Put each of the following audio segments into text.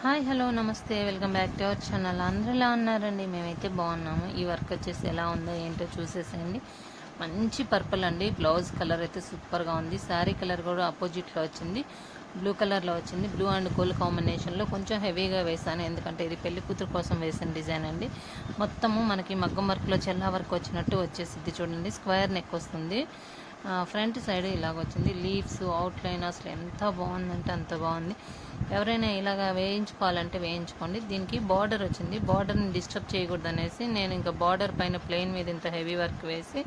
Hi hello నమస్తే welcome back to our channel. అందరూ ఎలా ఉన్నారండి? మేమైతే బాగున్నాము. ఈ వర్క్ వచ్చేసి ఎలా ఉందో ఏంటో చూసేసేయండి. మంచి పర్పుల్ అండి. బ్లౌజ్ కలర్ అయితే సూపర్గా ఉంది. శారీ కలర్ కూడా ఆపోజిట్లో వచ్చింది, బ్లూ కలర్లో వచ్చింది. బ్లూ అండ్ గోల్డ్ కాంబినేషన్లో కొంచెం హెవీగా వేసాను, ఎందుకంటే ఇది పెళ్లి కూతురు కోసం వేసిన డిజైన్ అండి. మొత్తము మనకి మగ్గం వర్క్లో చెల్లా వర్క్ వచ్చినట్టు వచ్చేసింది. చూడండి, స్క్వేర్ నెక్ వస్తుంది. ఫ్రంట్ సైడ్ ఇలాగ వచ్చింది. లీవ్స్ అవుట్లైన్ అసలు ఎంత బాగుందంటే అంత బాగుంది. ఎవరైనా ఇలాగ వేయించుకోవాలంటే వేయించుకోండి. దీనికి బార్డర్ వచ్చింది. బార్డర్ని డిస్టర్బ్ చేయకూడదు అనేసి నేను ఇంకా బార్డర్ పైన ప్లెయిన్ మీద ఇంత హెవీ వర్క్ వేసి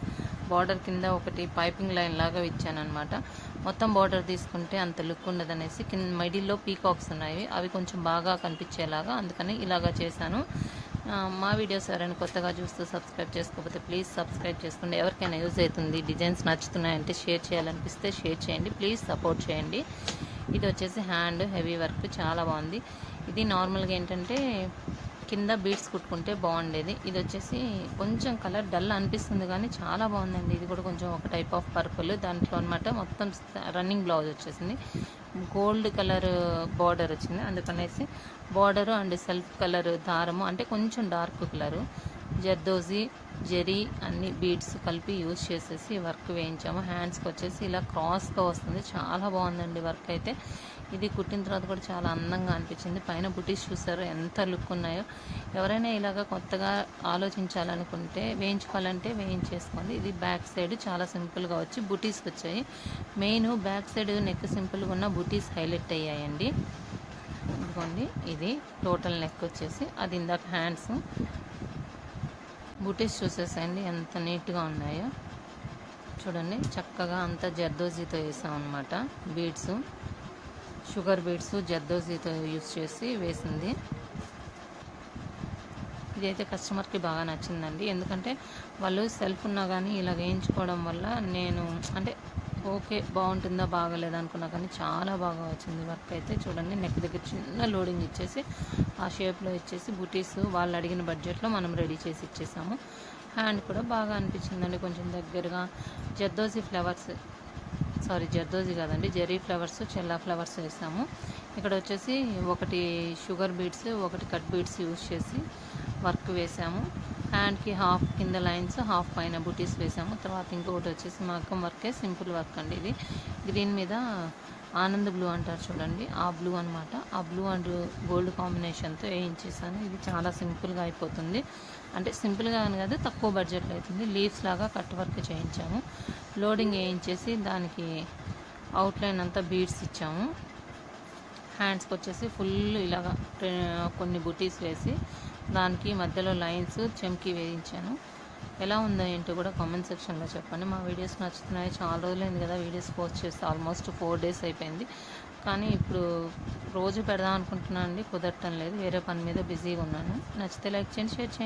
బార్డర్ కింద ఒకటి పైపింగ్ లైన్ లాగా ఇచ్చాను అనమాట. మొత్తం బార్డర్ తీసుకుంటే అంత లుక్ ఉండదనేసి కింద మిడిల్లో పీకాక్స్ ఉన్నాయి, అవి కొంచెం బాగా కనిపించేలాగా, అందుకని ఇలాగా చేశాను. మా వీడియోస్ ఎవరైనా కొత్తగా చూస్తూ సబ్స్క్రైబ్ చేసుకోకపోతే ప్లీజ్ సబ్స్క్రైబ్ చేసుకోండి. ఎవరికైనా యూజ్ అవుతుంది, డిజైన్స్ నచ్చుతున్నాయంటే షేర్ చేయాలనిపిస్తే షేర్ చేయండి, ప్లీజ్ సపోర్ట్ చేయండి. ఇది వచ్చేసి హ్యాండ్ హెవీ వర్క్ చాలా బాగుంది. ఇది నార్మల్గా ఏంటంటే కింద బీడ్స్ కుట్టుకుంటే బాగుండేది. ఇది వచ్చేసి కొంచెం కలర్ డల్ అనిపిస్తుంది కానీ చాలా బాగుందండి. ఇది కూడా కొంచెం ఒక టైప్ ఆఫ్ పర్పుల్ దాంట్లో అనమాట. మొత్తం రన్నింగ్ బ్లౌజ్ వచ్చేసింది. గోల్డ్ కలర్ బార్డర్ వచ్చింది, అందుకనేసి బార్డరు అండ్ సెల్ఫ్ కలర్ దారము అంటే కొంచెం డార్క్ కలరు జర్దోజీ జెరీ అన్ని బీడ్స్ కలిపి యూజ్ చేసేసి వర్క్ వేయించాము. హ్యాండ్స్కి వచ్చేసి ఇలా క్రాస్గా వస్తుంది. చాలా బాగుందండి వర్క్ అయితే. ఇది కుట్టిన తర్వాత కూడా చాలా అందంగా అనిపించింది. పైన బుటీస్ చూసారు ఎంత లుక్ ఉన్నాయో. ఎవరైనా ఇలాగ కొత్తగా ఆలోచించాలనుకుంటే వేయించుకోవాలంటే వేయించేసుకోండి. ఇది బ్యాక్ సైడ్ చాలా సింపుల్గా వచ్చి బుటీస్కి వచ్చాయి. మెయిన్ బ్యాక్ సైడ్ నెక్ సింపుల్గా ఉన్న బుటీస్ హైలైట్ అయ్యాయండి. ఇదిగోండి, ఇది టోటల్ నెక్ వచ్చేసి అది. ఇందాక హ్యాండ్స్ బుటీస్ చూసేసేయండి ఎంత నీట్గా ఉన్నాయో. చూడండి, చక్కగా అంతా జర్దోజీతో వేసాం అనమాట. బీడ్స్ షుగర్ బీడ్స్ జర్దోజీతో యూస్ చేసి వేసింది. ఇదైతే కస్టమర్కి బాగా నచ్చిందండి, ఎందుకంటే వాళ్ళు సెల్ఫ్ ఉన్నా కానీ ఇలా వేయించుకోవడం వల్ల నేను అంటే ఓకే బాగుంటుందా బాగలేదా అనుకున్నా కానీ చాలా బాగా వచ్చింది వర్క్ అయితే. చూడండి, నెక్ దగ్గర చిన్న లోడింగ్ ఇచ్చేసి ఆ షేప్లో ఇచ్చేసి బుటీస్ వాళ్ళు అడిగిన బడ్జెట్లో మనం రెడీ చేసి ఇచ్చేసాము. హ్యాండ్ కూడా బాగా అనిపించిందండి, కొంచెం దగ్గరగా జర్దోజీ ఫ్లవర్స్, జర్దోజీ కాదండి, జెరీ ఫ్లవర్స్, చెల్లా ఫ్లవర్స్ వేసాము. ఇక్కడ వచ్చేసి ఒకటి షుగర్ బీడ్స్, ఒకటి కట్ బీడ్స్ యూజ్ చేసి వర్క్ వేసాము. హ్యాండ్కి హాఫ్ కింద లైన్స్, హాఫ్ పైన బుటీస్ వేసాము. తర్వాత ఇంకొకటి వచ్చేసి మగ్గం వర్కే, సింపుల్ వర్క్ అండి. ఇది గ్రీన్ మీద ఆనంద్ బ్లూ అంటారు చూడండి, ఆ బ్లూ అనమాట. ఆ బ్లూ అండ్ గోల్డ్ కాంబినేషన్తో వేయించేసాను. ఇది చాలా సింపుల్గా అయిపోతుంది, అంటే సింపుల్గా అని కాదు, తక్కువ బడ్జెట్లో అవుతుంది. లీవ్స్ లాగా కట్ వర్క్ చేయించాము. లోడింగ్ వేయించేసి దానికి అవుట్లైన్ అంతా బీడ్స్ ఇచ్చాము. హ్యాండ్స్కి వచ్చేసి ఫుల్ ఇలాగా కొన్ని బుటీస్ వేసి దానికి మధ్యలో లైన్స్ చెమ్కి వేయించాను. ఎలా ఉందో ఏంటో కూడా కామెంట్ సెక్షన్లో చెప్పండి. మా వీడియోస్ నచ్చుతున్నాయి. చాలా రోజులైంది కదా వీడియోస్ పోస్ట్ చేస్తే, ఆల్మోస్ట్ 4 days అయిపోయింది. కానీ ఇప్పుడు రోజు పెడదాం అనుకుంటున్నాను అండి, కుదరటం లేదు, వేరే పని మీద బిజీగా ఉన్నాను. నచ్చితే లైక్ చేయండి, షేర్ చేయండి.